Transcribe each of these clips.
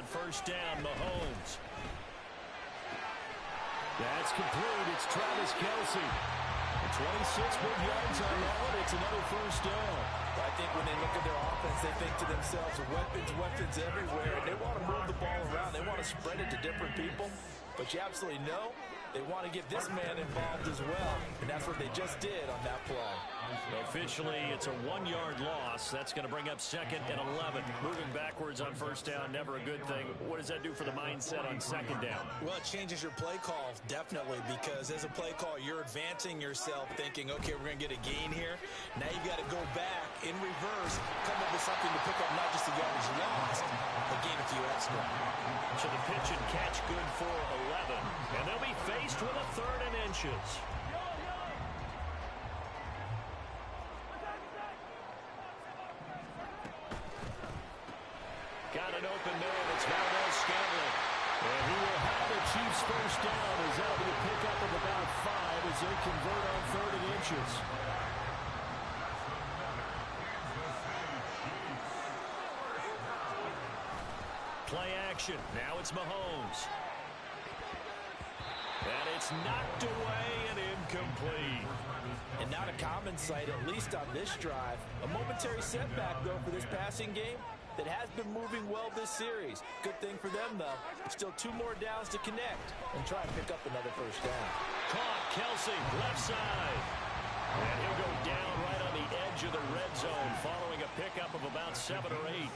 first down, Mahomes. That's complete. It's Travis Kelce. 26 big yards on that one. It's another first down. I think when they look at their offense, they think to themselves, weapons everywhere. And they want to move the ball around. They want to spread it to different people. But you absolutely know they want to get this man involved as well. And that's what they just did on that play. Officially, it's a 1-yard loss. That's going to bring up 2nd and 11. Moving backwards on first down, never a good thing. What does that do for the mindset on 2nd down? Well, it changes your play call, definitely, because as a play call, you're advancing yourself, thinking, okay, we're going to get a gain here. Now you've got to go back in reverse, come up with something to pick up not just the yardage lost, but gain a few extra. So the pitch and catch good for 11. And they'll be faced with a 3rd and inches. Got an open man. It's Valdez Scantling. And he will have the Chiefs first down as that'll be a pickup of about 5 as they convert on 3rd and inches. Play action. Now it's Mahomes. And it's knocked away and incomplete. And not a common sight, at least on this drive. A momentary setback, though, for this passing game that has been moving well this series. Good thing for them, though. Still 2 more downs to connect and try and pick up another first down. Caught. Kelce, left side. And he'll go down right on the edge of the red zone following a pickup of about 7 or 8.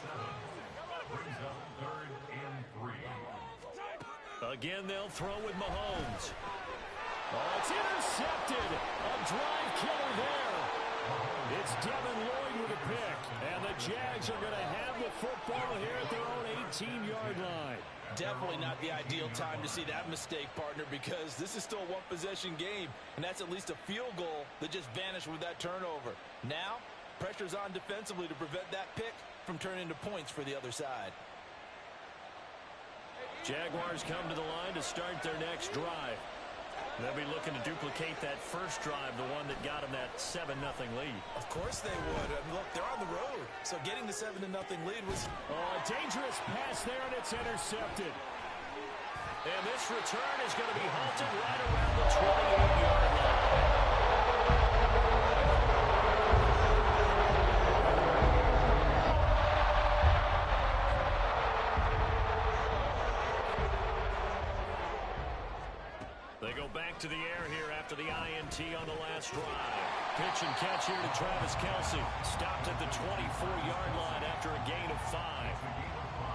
Again, they'll throw with Mahomes. Oh, it's intercepted. A drive killer there. It's Devin Lloyd with a pick. And the Jags are going to have the football here at their own 18-yard line. Definitely not the ideal time to see that mistake, partner, because this is still a one-possession game, and that's at least a field goal that just vanished with that turnover. Now, pressure's on defensively to prevent that pick from turning into points for the other side. Jaguars come to the line to start their next drive. They'll be looking to duplicate that first drive, the one that got them that 7-0 lead. Of course they would. I mean, look, they're on the road. So getting the 7-0 lead was... Oh, a dangerous pass there, and it's intercepted. And this return is going to be halted right around the 28-yard line. They go back to the air here after the INT on the last drive. Pitch and catch here to Travis Kelce. Stopped at the 24-yard line after a gain of 5.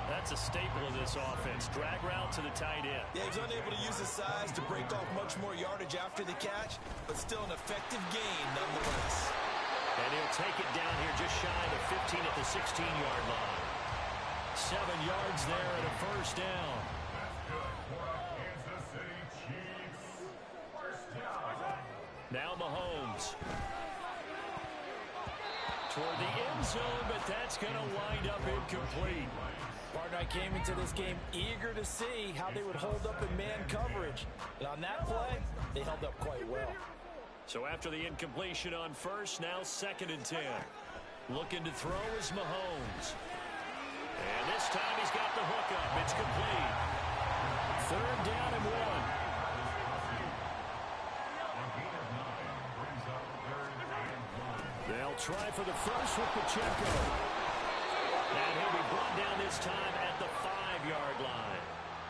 That's a staple of this offense. Drag route to the tight end. Yeah, he's unable to use his size to break off much more yardage after the catch, but still an effective gain nonetheless. And he'll take it down here just shy of the 15 at the 16-yard line. 7 yards there and a first down. Now Mahomes. Toward the end zone, but that's going to wind up incomplete. Partner, I came into this game eager to see how they would hold up in man coverage. And on that play, they held up quite well. So after the incompletion on first, now 2nd and 10. Looking to throw is Mahomes. And this time he's got the hookup. It's complete. 3rd down and 1. They'll try for the first with Pacheco. And he'll be brought down this time at the 5-yard line.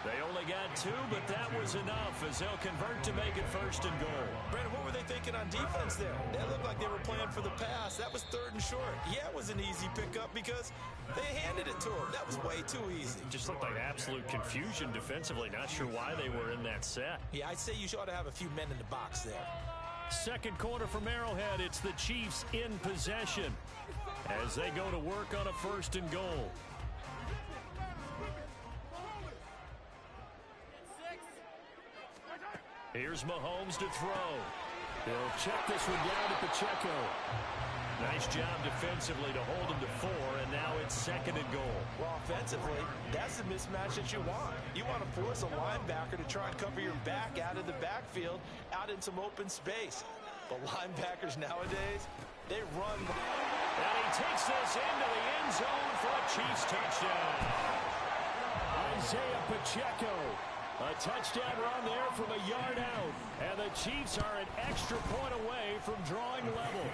They only got 2, but that was enough as they'll convert to make it 1st and goal. Brandon, what were they thinking on defense there? They looked like they were playing for the pass. That was 3rd and short. Yeah, it was an easy pickup because they handed it to him. That was way too easy. Just looked like absolute confusion defensively. Not sure why they were in that set. Yeah, I'd say you ought to have a few men in the box there. 2nd quarter from Arrowhead. It's the Chiefs in possession as they go to work on a 1st and goal. Here's Mahomes to throw. He'll check this one down to Pacheco. Nice job defensively to hold him to 4, and now it's 2nd and goal. Well, offensively, that's the mismatch that you want. You want to force a linebacker to try and cover your back out of the backfield, out in some open space. But linebackers nowadays, they run. And he takes this into the end zone for a Chiefs touchdown. Isaiah Pacheco. A touchdown run there from a yard out. And the Chiefs are an extra point away from drawing level.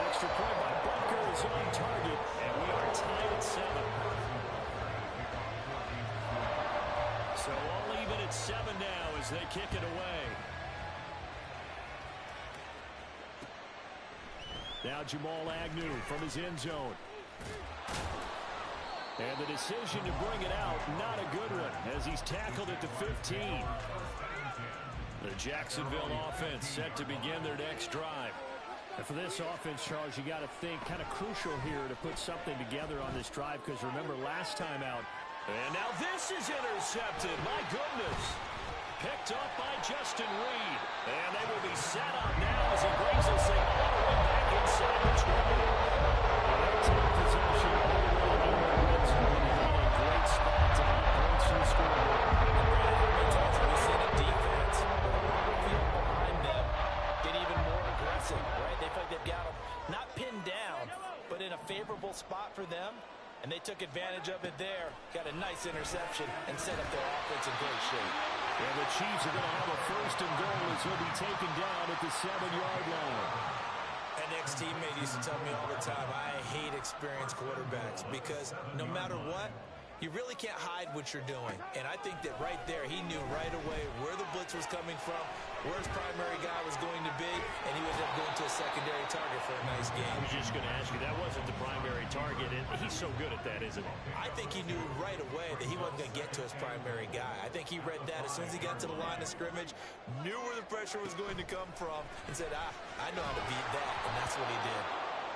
Extra point by Butker is on target. And we are tied at 7. So all even at 7 now as they kick it away. Now Jamal Agnew from his end zone. And the decision to bring it out, not a good one, as he's tackled at the 15. The Jacksonville offense set to begin their next drive. And for this offense, Charles, you got to think kind of crucial here to put something together on this drive, because remember last time out. And now this is intercepted. My goodness. Picked up by Justin Reed. And they will be set up now as he brings this thing all the way back inside the 20. They'll take possession all the way in the red zone and in a great spot to get points to the scoreboard. We see the defense with a lot of field behind them get even more aggressive, right? They feel like they've got them not pinned down, but in a favorable spot for them. And they took advantage of it there. Got a nice interception and set up their offense in great shape. And the Chiefs are going to have a 1st and goal as he'll be taken down at the 7-yard line. An ex-teammate used to tell me all the time, I hate experienced quarterbacks because no matter what, you really can't hide what you're doing. And I think that right there, he knew right away where the blitz was coming from, where his primary guy was going to be, and he was up going to a secondary target for a nice game. I was just going to ask you, that wasn't the primary target, and he's so good at that, isn't he? I think he knew right away that he wasn't going to get to his primary guy. I think he read that as soon as he got to the line of scrimmage, knew where the pressure was going to come from, and said, I know how to beat that, and that's what he did.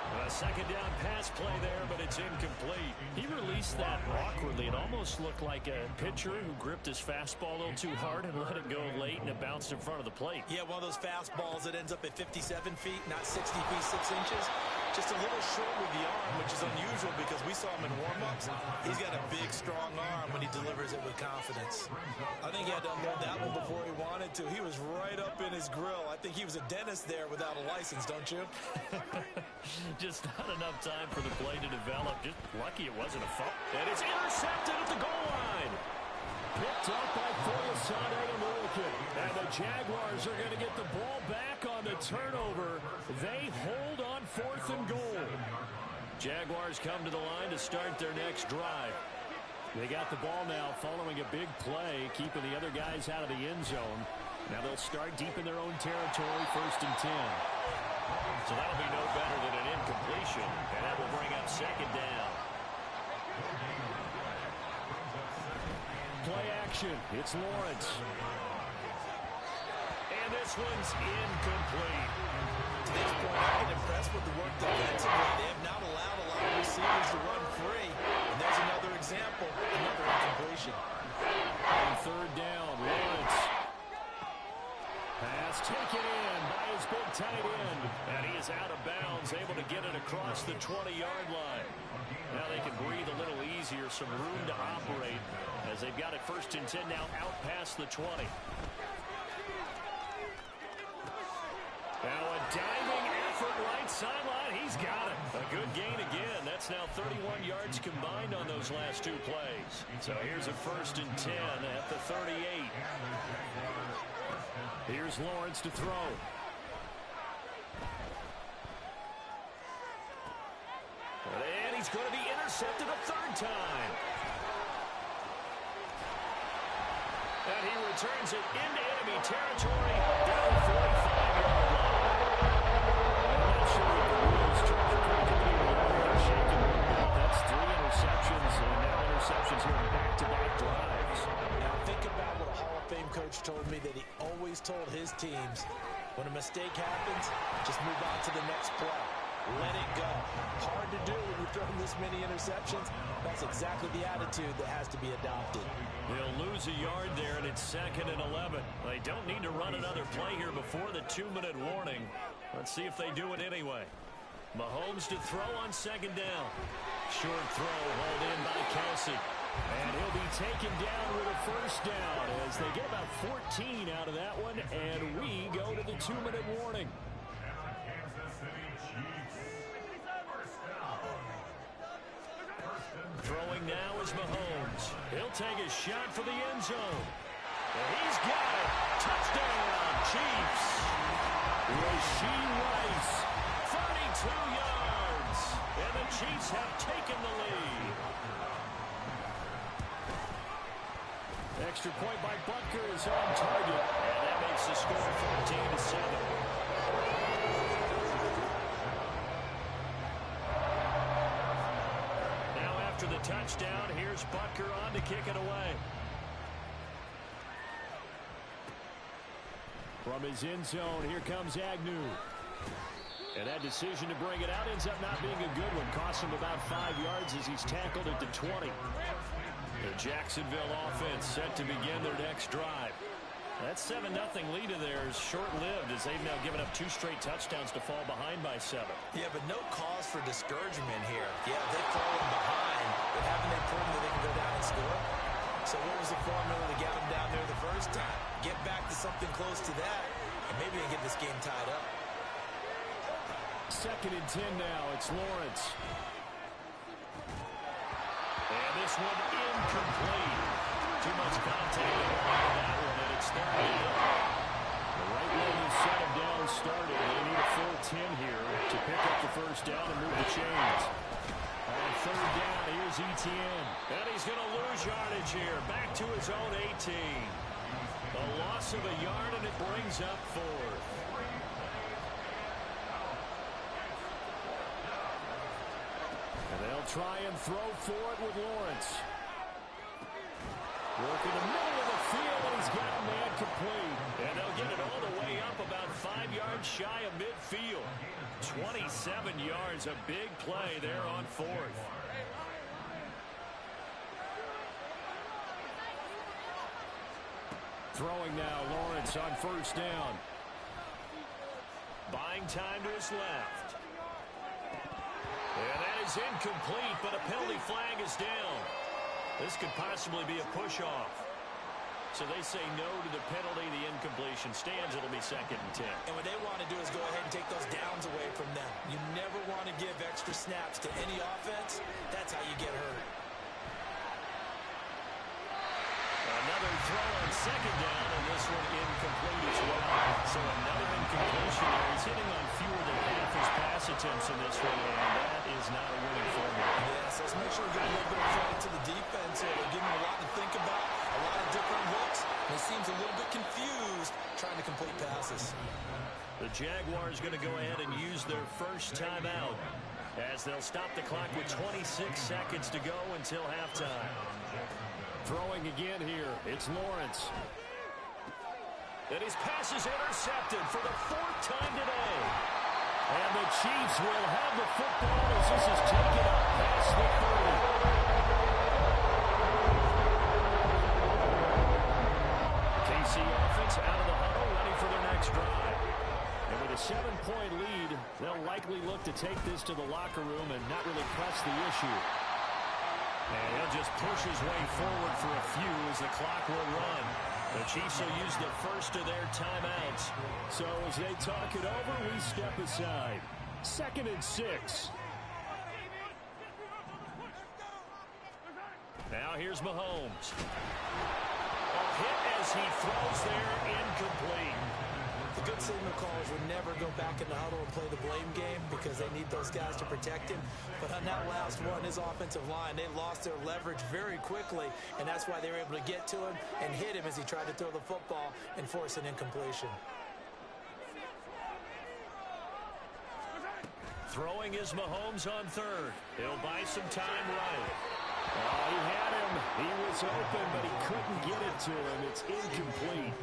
A 2nd down pass play there, but it's incomplete. He released that awkwardly. It almost looked like a pitcher who gripped his fastball a little too hard and let it go late, and it bounced in front of the plate. Yeah, one of those fastballs that ends up at 57 feet, not 60 feet, 6 inches. Just a little short with the arm, which is unusual because we saw him in warm-ups. He's got a big, strong arm when he delivers it with confidence. I think he had to unload that one before he wanted to. He was right up in his grill. I think he was a dentist there without a license, don't you? Just not enough time for the play to develop. Just lucky it wasn't a fumble. And it's intercepted at the goal line. Picked up by Foyesade American. And the Jaguars are going to get the ball back on the turnover. They hold on 4th and goal. Jaguars come to the line to start their next drive. They got the ball now following a big play, keeping the other guys out of the end zone. Now they'll start deep in their own territory, 1st and 10. So that'll be no better than an incompletion, and that will bring up 2nd down. Play action. It's Lawrence. And this one's incomplete. To this point, I've been impressed with the work defensively. They have not allowed a lot of receivers to run free. And there's another example, another incompletion. On 3rd down, Lawrence. Pass taken in by his big tight end. And he is out of bounds, able to get it across the 20-yard line. Now they can breathe a little easier, some room to operate as they've got it 1st and 10 now out past the 20. Now a diving effort right sideline. He's got it. A good gain again. That's now 31 yards combined on those last 2 plays. So here's a 1st and 10 at the 38. Here's Lawrence to throw. And he's going to be intercepted a 3rd time. And he returns it into enemy territory down the 45-yard line. I'm not sure what the rules charge are going to be. They're shaking a little bit. That's 3 interceptions, and now interceptions here in back-to-back drives. Now think about what a Hall of Fame coach told me that he always told his teams, when a mistake happens, just move on to the next play. Let it go. Hard to do when you're throwing this many interceptions. That's exactly the attitude that has to be adopted. They'll lose a yard there, and it's 2nd and 11. They don't need to run another play here before the 2-minute warning. Let's see if they do it anyway. Mahomes to throw on 2nd down. Short throw hauled in by Kelsey. And he'll be taken down with a 1st down as they get about 14 out of that one, and we go to the 2-minute warning. Throwing now is Mahomes. He'll take a shot for the end zone. And he's got it. Touchdown, Chiefs. Rashee Rice, 32 yards. And the Chiefs have taken the lead. Extra point by Butker is on target. And that makes the score 14-7. After the touchdown, here's Butker on to kick it away. From his end zone, here comes Agnew. And that decision to bring it out ends up not being a good one. Costs him about 5 yards as he's tackled at the 20. The Jacksonville offense set to begin their next drive. That 7-0 lead of theirs short-lived as they've now given up 2 straight touchdowns to fall behind by 7. Yeah, but no cause for discouragement here. Yeah, they've fallen behind, but haven't they proven that they can go down and score? So what was the formula to get them down there the first time? Get back to something close to that, and maybe they get this game tied up. 2nd and 10 now. It's Lawrence. And this one incomplete. Too much contact on that one, and it's 3rd and 8. The right way to set him down started. They need a full 10 here to pick up the first down and move the chains. On 3rd down, here's Etienne. And he's going to lose yardage here. Back to his own 18. A loss of a yard, and it brings up 4th. And they'll try and throw for it with Lawrence. Working the middle of the field, and he's got a man complete. And they'll get it all the way up about 5 yards shy of midfield. 27 yards, a big play there on 4th. Throwing now, Lawrence on 1st down. Buying time to his left. And that is incomplete, but a penalty flag is down. This could possibly be a push-off. So they say no to the penalty. The incompletion stands. It'll be 2nd and 10. And what they want to do is go ahead and take those downs away from them. You never want to give extra snaps to any offense. That's how you get hurt. Another throw on 2nd down, and this one incomplete as well. So another incompletion there. He's hitting on fewer than half his pass attempts in this one, and that is not a winning formula. Yes, let's make sure we get a little bit of credit to the defense here. They're giving him a lot to think about, a lot of different looks, and he seems a little bit confused trying to complete passes. The Jaguars going to go ahead and use their first timeout as they'll stop the clock with 26 seconds to go until halftime. Throwing again here, it's Lawrence. And his pass is intercepted for the 4th time today. And the Chiefs will have the football as this is taken up past the 30. KC offense out of the huddle, ready for their next drive. And with a 7-point lead, they'll likely look to take this to the locker room and not really press the issue. And he'll just push his way forward for a few as the clock will run. The Chiefs will use the first of their timeouts. So as they talk it over, we step aside. 2nd and 6. Now here's Mahomes. A hit as he throws there, incomplete. The good signal callers would never go back in the huddle and play the blame game because they need those guys to protect him. But on that last one, his offensive line, they lost their leverage very quickly, and that's why they were able to get to him and hit him as he tried to throw the football and force an incompletion. Throwing is Mahomes on 3rd. He'll buy some time right. Oh, he had him. He was open, but he couldn't get it to him. It's incomplete.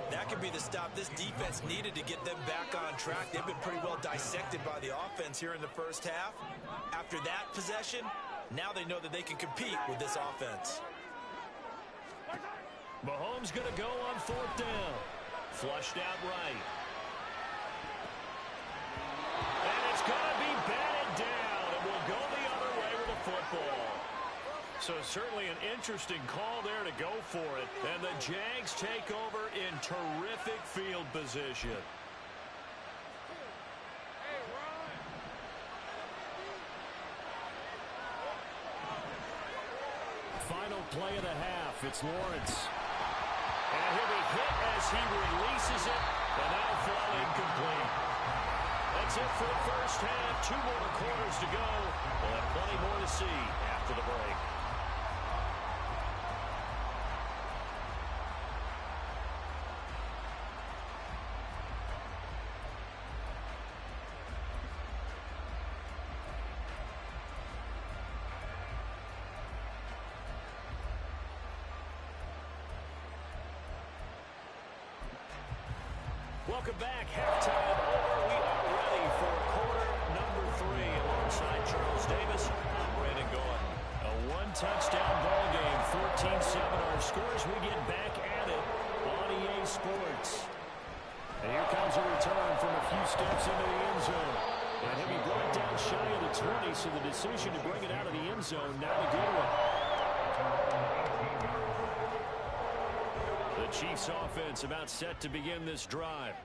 That could be the stop this defense needed to get them back on track. They've been pretty well dissected by the offense here in the first half. After that possession, now they know that they can compete with this offense. Mahomes going to go on 4th down. Flushed out right. And it's going to be batted down. And will go the other way with the football. So certainly an interesting call there to go for it. And the Jags take over in terrific field position. play of the half. It's Lawrence. And he'll be hit as he releases it, and that'll fall incomplete. That's it for the first half. 2 more quarters to go. We'll have plenty more to see after the break. Welcome back. Halftime over. We are ready for quarter number 3. Alongside Charles Davis, I'm Brandon Gaudin. A 1-touchdown ball game. 14-7 our scores. We get back at it on EA Sports. And here comes a return from a few steps into the end zone. And he'll be brought down shy of the 20, so the decision to bring it out of the end zone now to do it. The Chiefs offense about set to begin this drive.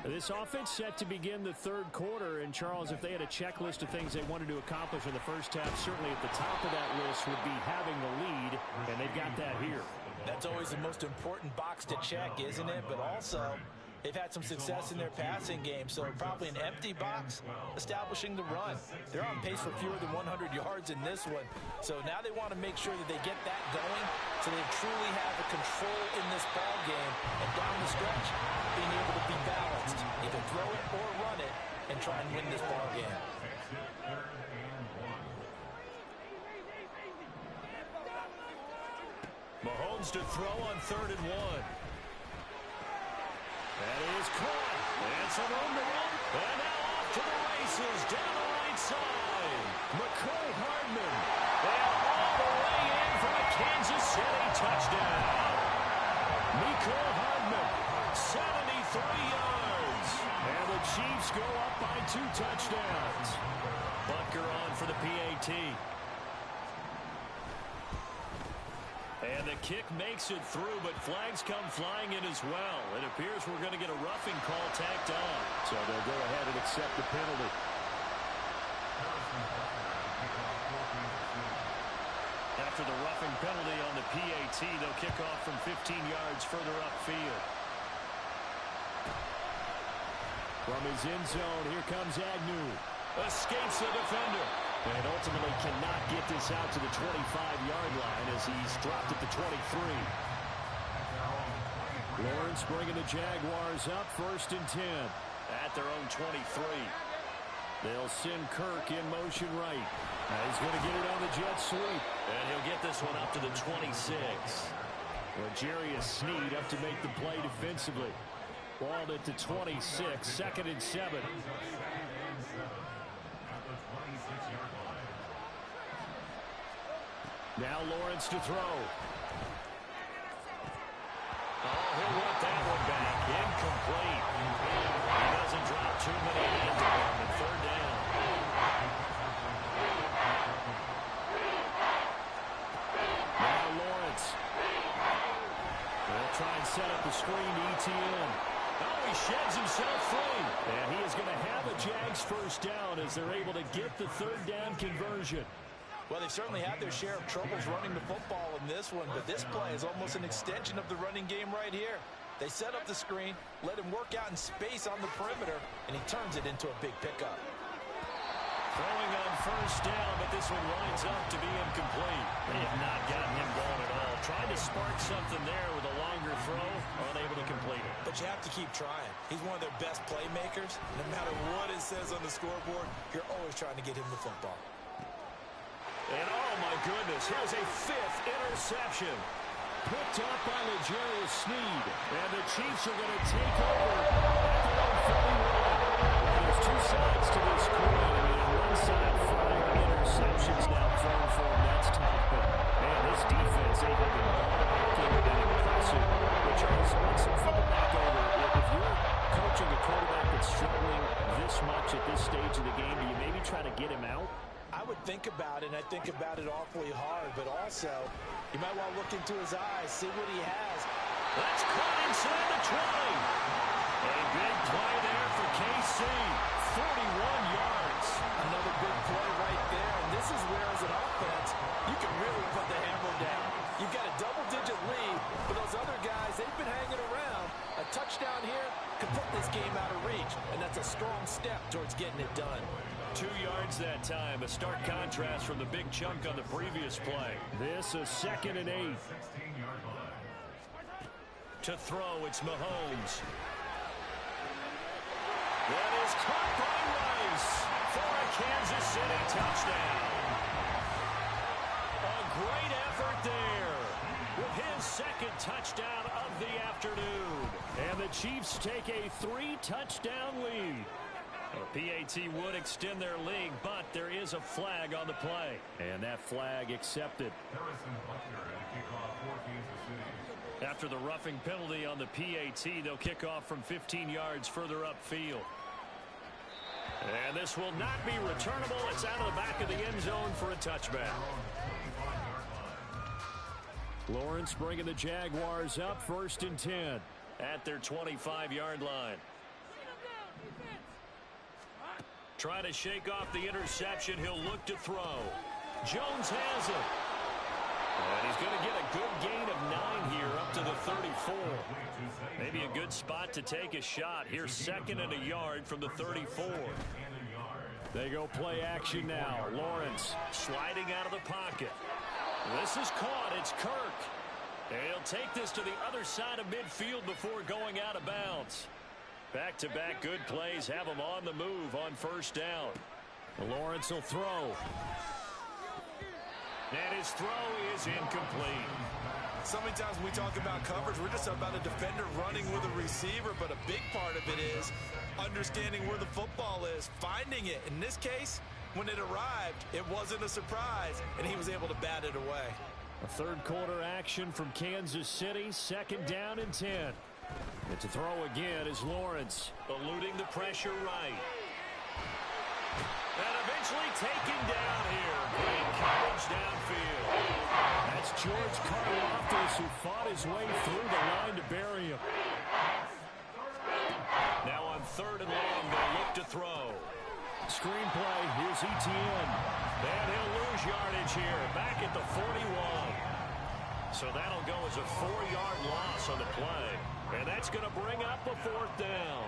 This offense set to begin the third quarter. And, Charles, if they had a checklist of things they wanted to accomplish in the first half, certainly at the top of that list would be having the lead, and they've got that here. That's always the most important box to check, isn't it? But also, they've had some success in their passing game, so probably an empty box establishing the run. They're on pace for fewer than 100 yards in this one. So now they want to make sure that they get that going so they truly have a control in this ball game. And down the stretch, being able to be balanced, either throw it or run it, and try and win this ball game. Mahomes to throw on 3rd and 1. That is caught. And some room to run. And now off to the races down the right side. McCole Hardman. And all the way in for a Kansas City touchdown. McCole Hardman, 73 yards. And the Chiefs go up by 2 touchdowns. Butker on for the PAT. And the kick makes it through, but flags come flying in as well. It appears we're going to get a roughing call tacked on. So they'll go ahead and accept the penalty. After the roughing penalty on the PAT, they'll kick off from 15 yards further upfield. From his end zone, here comes Agnew. Escapes the defender. And ultimately cannot get this out to the 25-yard line as he's dropped at the 23. Lawrence bringing the Jaguars up 1st and 10 at their own 23. They'll send Kirk in motion right. He's going to get it on the jet sweep. And he'll get this one up to the 26. L'Jarius Sneed up to make the play defensively. Balled at the 26, 2nd and 7. Now Lawrence to throw. Oh, he'll want that one back. Incomplete. He doesn't drop too many hands on the 3rd down. Now Lawrence. They'll try and set up the screen to ETN. Oh, he sheds himself free. And he is going to have a Jags 1st down as they're able to get the 3rd down conversion. Well, they've certainly had their share of troubles running the football in this one, but this play is almost an extension of the running game right here. They set up the screen, let him work out in space on the perimeter, and he turns it into a big pickup. Throwing on 1st down, but this one winds up to be incomplete. They have not gotten him going at all. Trying to spark something there with a longer throw, unable to complete it. But you have to keep trying. He's one of their best playmakers. No matter what it says on the scoreboard, you're always trying to get him the football. And oh my goodness, here's a 5th interception. Picked up by L'Jarius Sneed. And the Chiefs are going to take over at their own 41. There's 2 sides to this coin. I mean, on one side, 5 interceptions now thrown for him. That's tough. But, man, this defense, they have been ball-hacking and impressive. But, Charles, let's flip it back over. If you're coaching a quarterback that's struggling this much at this stage of the game, do you maybe try to get him out? I would think about it, and I think about it awfully hard, but also you might want to look into his eyes, see what he has. That's caught inside the 20. A big play there for KC. 41 yards. Another big play right there, and this is where, as an offense, you can really put the hammer down. You've got a double-digit lead, but those other guys, they've been hanging around. A touchdown here could put this game out of reach, and that's a strong step towards getting it done. 2 yards that time, a stark contrast from the big chunk on the previous play. This is 2nd and 8. To throw, it's Mahomes. That is caught by Rice for a Kansas City touchdown. A great effort there with his 2nd touchdown of the afternoon. And the Chiefs take a 3-touchdown lead. The PAT would extend their lead, but there is a flag on the play. And that flag accepted. After the roughing penalty on the PAT, they'll kick off from 15 yards further upfield. And this will not be returnable. It's out of the back of the end zone for a touchback. Lawrence bringing the Jaguars up 1st and 10 at their 25-yard line. Trying to shake off the interception. He'll look to throw. Jones has it. And he's going to get a good gain of 9 here up to the 34. Maybe a good spot to take a shot. Here's 2nd and a yard from the 34. They go play action now. Lawrence sliding out of the pocket. This is caught. It's Kirk. And he'll take this to the other side of midfield before going out of bounds. Back-to-back good plays have him on the move on 1st down. Lawrence will throw. And his throw is incomplete. So many times when we talk about coverage, we're just about a defender running with a receiver, but a big part of it is understanding where the football is, finding it. In this case, when it arrived, it wasn't a surprise, and he was able to bat it away. A 3rd quarter action from Kansas City, 2nd down and 10. And to throw again is Lawrence, eluding the pressure right. And eventually taken down here. Great coverage downfield. That's George Karlaftis, who fought his way through the line to bury him. Now on 3rd and long, they'll look to throw. Screenplay, here's Etienne. And he'll lose yardage here, back at the 41. So that'll go as a 4-yard loss on the play. And that's going to bring up a 4th down.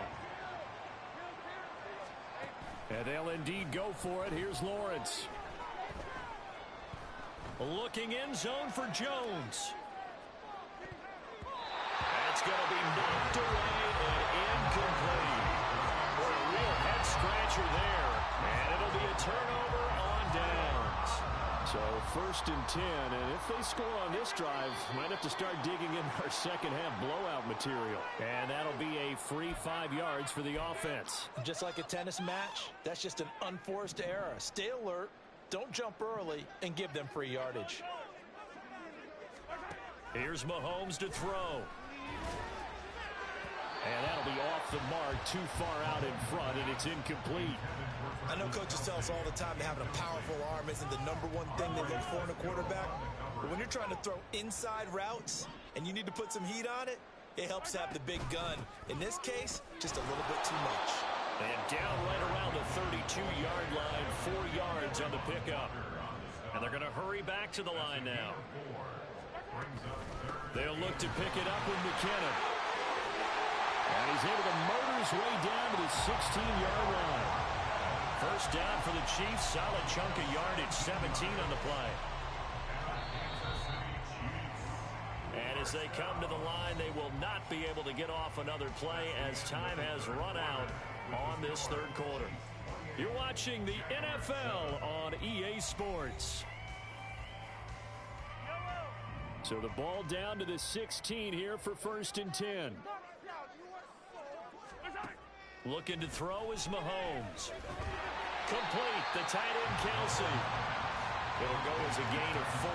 And they'll indeed go for it. Here's Lawrence. Looking in zone for Jones. That's going to be knocked away and incomplete. For a real head-scratcher there. And it'll be a turnover on downs. So 1st and 10, and if they score on this drive, might have to start digging in our second-half blowout material. And that'll be a free 5 yards for the offense. Just like a tennis match, that's just an unforced error. Stay alert, don't jump early, and give them free yardage. Here's Mahomes to throw. And that'll be off the mark, too far out in front, and it's incomplete. I know coaches tell us all the time that having a powerful arm isn't the #1 thing they look for in a quarterback. But when you're trying to throw inside routes and you need to put some heat on it, it helps to have the big gun. In this case, just a little bit too much. And down right around the 32-yard line, 4 yards on the pickup. And they're going to hurry back to the line now. They'll look to pick it up with McKinnon. And he's able to motor his way down to the 16-yard line. 1st down for the Chiefs. Solid chunk of yardage, 17 on the play. And as they come to the line, they will not be able to get off another play as time has run out on this 3rd quarter. You're watching the NFL on EA Sports. So the ball down to the 16 here for 1st and 10. Looking to throw is Mahomes. Complete, the tight end Kelsey. It'll go as a gain of 4,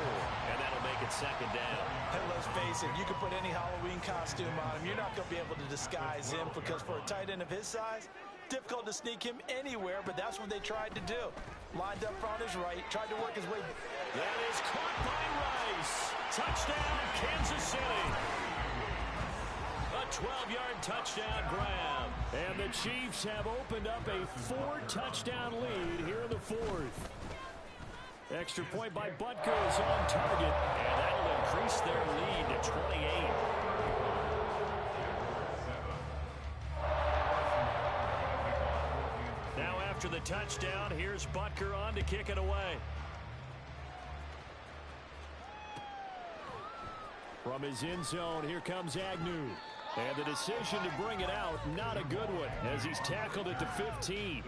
and that'll make it 2nd down. And let's face it, you can put any Halloween costume on him. You're not going to be able to disguise him because for a tight end of his size, difficult to sneak him anywhere, but that's what they tried to do. Lined up on his right, tried to work his way. That is caught by Rice. Touchdown, Kansas City. A 12-yard touchdown grab. And the Chiefs have opened up a 4-touchdown lead here in the 4th. Extra point by Butker is on target, and that'll increase their lead to 28. Now after the touchdown, here's Butker on to kick it away. From his end zone, here comes Agnew. And the decision to bring it out, not a good one, as he's tackled at the 15.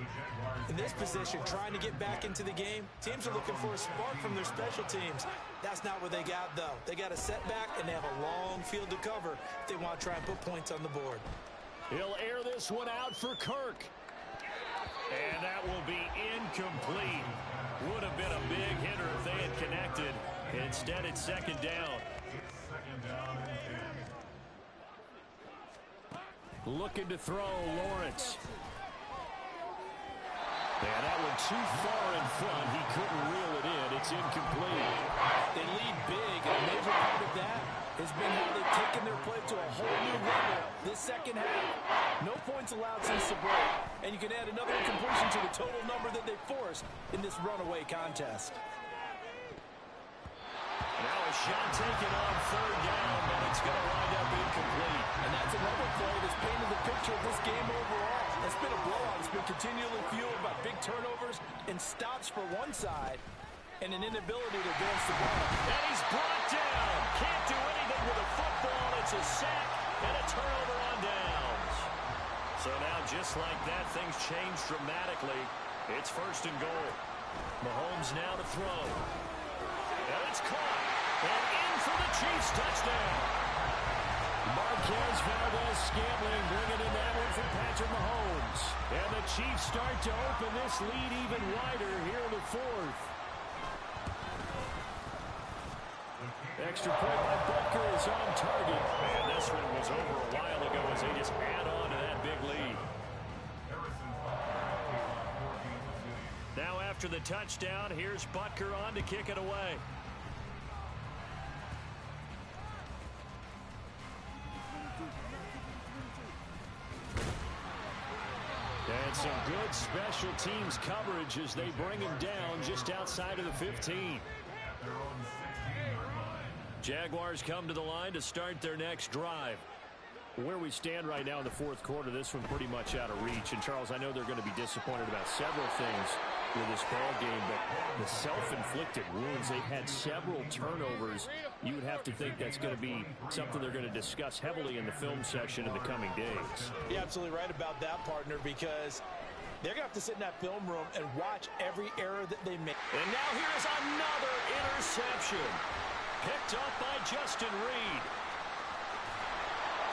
In this position, trying to get back into the game, teams are looking for a spark from their special teams. That's not what they got, though. They got a setback, and they have a long field to cover if they want to try and put points on the board. He'll air this one out for Kirk. And that will be incomplete. Would have been a big hitter if they had connected. Instead, it's second down. Looking to throw, Lawrence. And that one too far in front. He couldn't reel it in. It's incomplete. They lead big, and a major part of that has been how they've taken their play to a whole new level this second half. No points allowed since the break, and you can add another incompletion to the total number that they forced in this runaway contest. Now a shot taken on third down, but it's going to wind up incomplete. And that's another play that's painted the picture of this game overall. It's been a blowout. It's been continually fueled by big turnovers and stops for one side and an inability to advance the ball. And he's brought down. Can't do anything with a football. It's a sack and a turnover on downs. So now just like that, things change dramatically. It's first and goal. Mahomes now to throw. And it's caught. And in for the Chiefs touchdown. Marquez Valdez-Scantling bringing in that one from Patrick Mahomes. And the Chiefs start to open this lead even wider here in the fourth. Extra point by Butker is on target. And this one was over a while ago as they just add on to that big lead. Now after the touchdown, here's Butker on to kick it away. And some good special teams coverage as they bring him down just outside of the 15. Jaguars come to the line to start their next drive. Where we stand right now in the fourth quarter, this one pretty much out of reach. And, Charles, I know they're going to be disappointed about several things with this ball game, but the self-inflicted wounds, they've had several turnovers. You would have to think that's going to be something they're going to discuss heavily in the film session in the coming days. You're absolutely right about that, partner, because they're going to have to sit in that film room and watch every error that they make. And now here's another interception. Picked up by Justin Reed.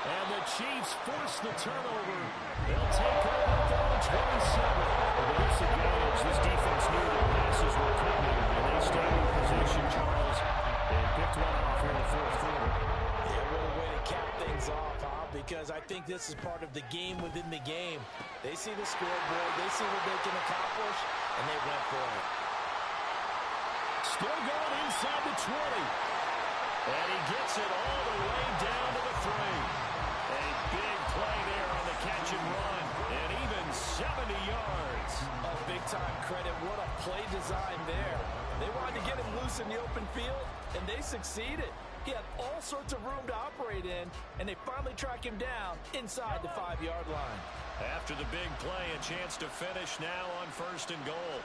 And the Chiefs force the turnover. They'll take over at their own 27. With this advantage, this defense knew that passes were coming, and they stayed in position, Charles, and picked one off here in the fourth quarter. Yeah, what a way to cap things off, huh? Because I think this is part of the game within the game. They see the scoreboard, they see what they can accomplish, and they went for it. Still going inside the 20. And he gets it all the way down to the 3. A big play there on the catch and run. And even 70 yards. A big-time credit. What a play design there. They wanted to get him loose in the open field, and they succeeded. He had all sorts of room to operate in, and they finally track him down inside the 5-yard line. After the big play, a chance to finish now on first and goal.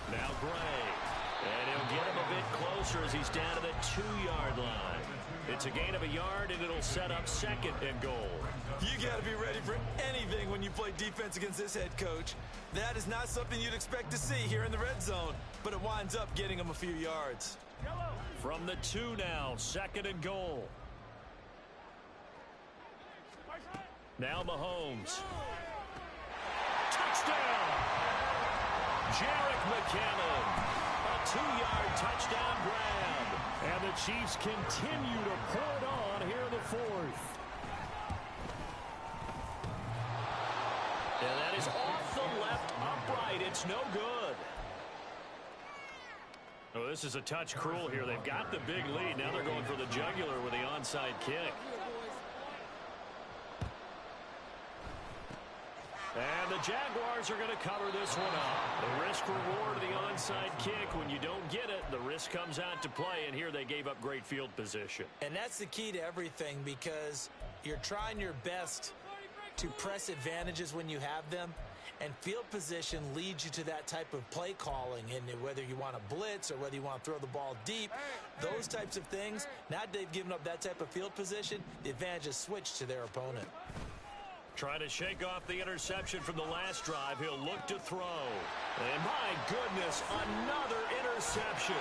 Now Gray. And he'll get him a bit closer as he's down to the 2-yard line. It's a gain of a yard, and it'll set up second and goal. You got to be ready for anything when you play defense against this head coach. That is not something you'd expect to see here in the red zone, but it winds up getting him a few yards. From the 2 now, second and goal. Now Mahomes. Touchdown! Jerick McKinnon. A 2-yard touchdown grab. And the Chiefs continue to pour it on here in the fourth. And that is off the left upright. It's no good. Oh, this is a touch cruel here. They've got the big lead. Now they're going for the jugular with the onside kick. And the Jaguars are going to cover this one up. The risk-reward of the onside kick. When you don't get it, the risk comes out to play, and here they gave up great field position. And that's the key to everything, because you're trying your best to press advantages when you have them, and field position leads you to that type of play calling. And whether you want to blitz or whether you want to throw the ball deep, those types of things, now they've given up that type of field position, the advantage is switched to their opponent. Trying to shake off the interception from the last drive. He'll look to throw. And my goodness, another interception.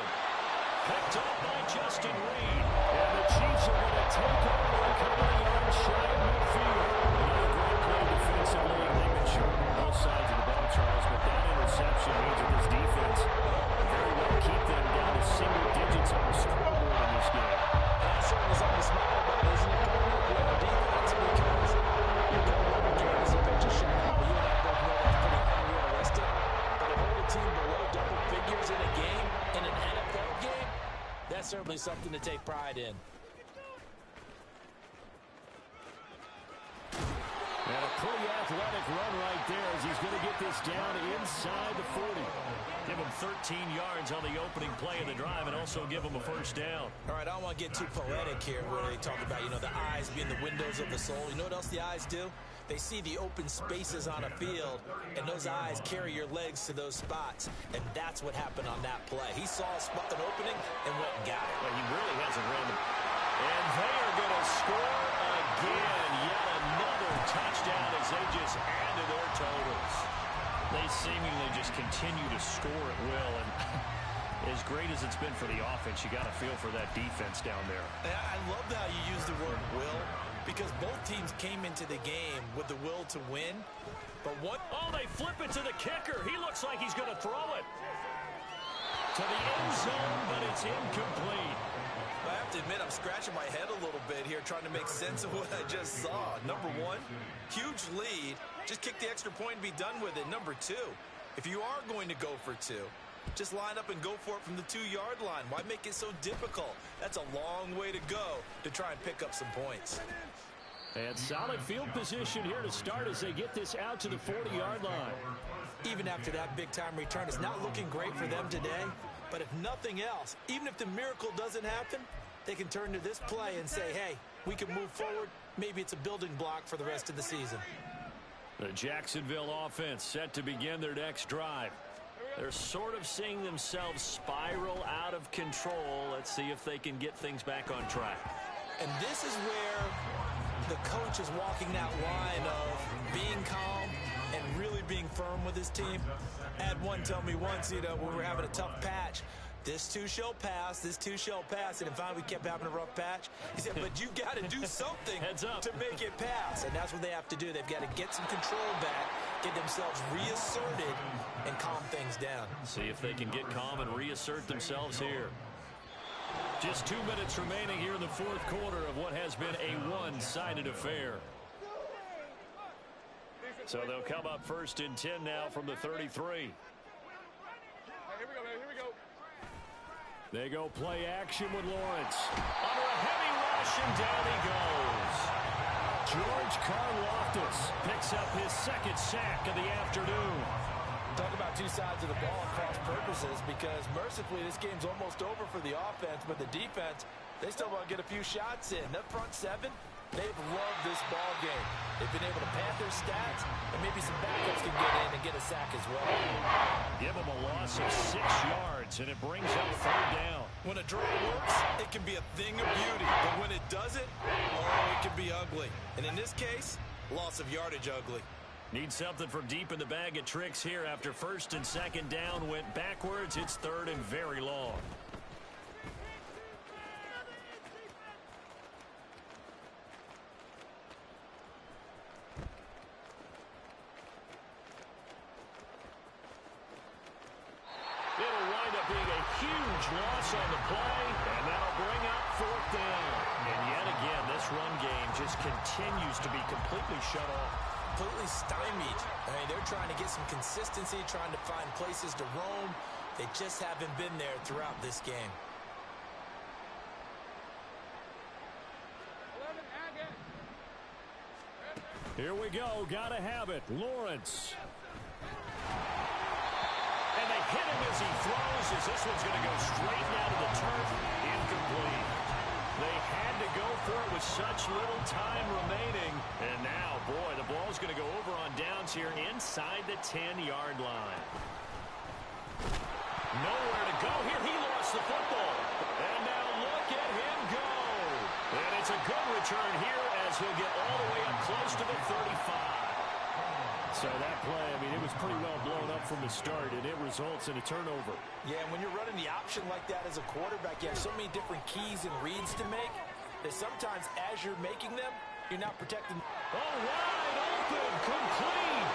Picked up by Justin Reed. And the Chiefs are going to take over a couple of yards shy of midfield. Another great play defensively. They've been sharp on both sides of the ball, Charles, but that interception means that this defense very well keep them down to single digits on the scoreboard in this game. That certainly is something to smile about, isn't it? When the defense, because you're going over game as a picture show. You and I both know that's pretty unrealistic. But to hold a team below double figures in a game, in an NFL game, that's certainly something to take pride in. And a pretty athletic run right there as he's going to get this down inside the 40. Give him 13 yards on the opening play of the drive and also give him a first down. All right, I don't want to get too poetic here where they talk about, the eyes being the windows of the soul. You know what else the eyes do? They see the open spaces on a field, and those eyes carry your legs to those spots, and that's what happened on that play. He saw an opening and went and got it. Well, he really hasn't ran them. And they are going to score again. Yet another touchdown as they just add to their totals. They seemingly just continue to score at will, and as great as it's been for the offense, you got to feel for that defense down there. I love how you use the word will, because both teams came into the game with the will to win, but Oh, they flip it to the kicker. He looks like he's going to throw it to the end zone, but it's incomplete. I have to admit, I'm scratching my head a little bit here trying to make sense of what I just saw. Number one, huge lead. Just kick the extra point and be done with it. Number two, if you are going to go for two, just line up and go for it from the 2-yard line. Why make it so difficult? That's a long way to go to try and pick up some points. And solid field position here to start as they get this out to the 40-yard line. Even after that big-time return, it's not looking great for them today. But if nothing else, even if the miracle doesn't happen, they can turn to this play and say, hey, we can move forward. Maybe it's a building block for the rest of the season. The Jacksonville offense set to begin their next drive. They're sort of seeing themselves spiral out of control. Let's see if they can get things back on track. And this is where the coach is walking that line of being calm and really being firm with his team. I had one tell me once, when we were having a tough patch, this too shall pass, this too shall pass. And finally, we kept having a rough patch. He said, but you got to do something to make it pass. And that's what they have to do. They've got to get some control back, get themselves reasserted, and calm things down. See if they can get calm and reassert themselves here. Just 2 minutes remaining here in the fourth quarter of what has been a one-sided affair. So they'll come up first and 10 now from the 33. Here we go. They go play action with Lawrence. Under a heavy rush, and down he goes. George Karlaftis picks up his second sack of the afternoon. Talk about two sides of the ball at cross purposes, because mercifully this game's almost over for the offense, but the defense, they still want to get a few shots in. That front seven, they've loved this ball game. They've been able to pad their stats, and maybe some backups can get in and get a sack as well. Give them a loss of 6 yards, and it brings up third down. When a draw works, it can be a thing of beauty, but when it doesn't, it can be ugly. And in this case, loss of yardage ugly. Need something from deep in the bag of tricks here after first and second down went backwards. It's third and very long. It'll wind up being a huge loss on the play, and that'll bring up fourth down. And yet again, this run game just continues to be completely shut off. Completely stymied. They're trying to get some consistency, trying to find places to roam. They just haven't been there throughout this game. Here we go. Gotta have it. Lawrence. And they hit him as he throws, as this one's going to go straight down to the turf. Incomplete. They had to go for it with such little time remaining. And now, boy, the ball's going to go over on downs here inside the 10-yard line. Nowhere to go here. He lost the football. And now look at him go. And it's a good return here as he'll get all the way up close to the 35. So that play, I mean, it was pretty well blown up from the start, and it results in a turnover. Yeah, and when you're running the option like that as a quarterback, you have so many different keys and reads to make that sometimes as you're making them, you're not protecting. Oh, wide open, complete.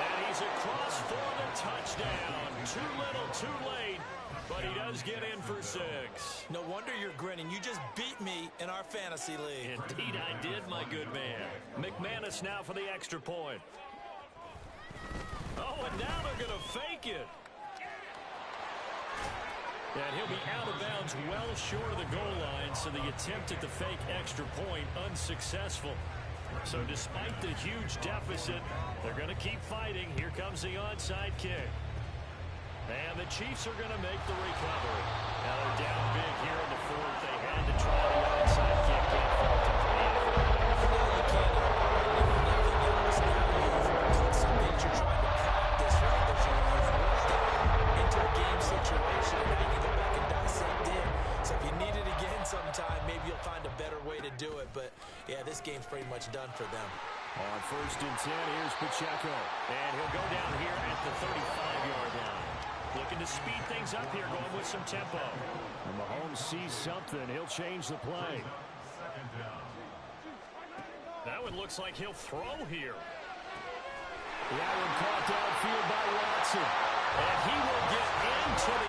And he's across for the touchdown. Too little, too late, but he does get in for 6. No wonder you're grinning. You just beat me in our fantasy league. Indeed I did, my good man. McManus now for the extra point. Oh, and now they're going to fake it. And he'll be out of bounds well short of the goal line, so the attempt at the fake extra point unsuccessful. So despite the huge deficit, they're going to keep fighting. Here comes the onside kick. And the Chiefs are going to make the recovery. Now they're down big here in the fourth. They had to try the onside kick. Can't fault it for the effort. Sometime maybe you'll find a better way to do it, but yeah, this game's pretty much done for them. On 1st and 10, here's Pacheco, and he'll go down here at the 35-yard line. Looking to speed things up here, going with some tempo. And Mahomes sees something. He'll change the play. That one looks like he'll throw here. That one caught downfield by Watson. And he will get into the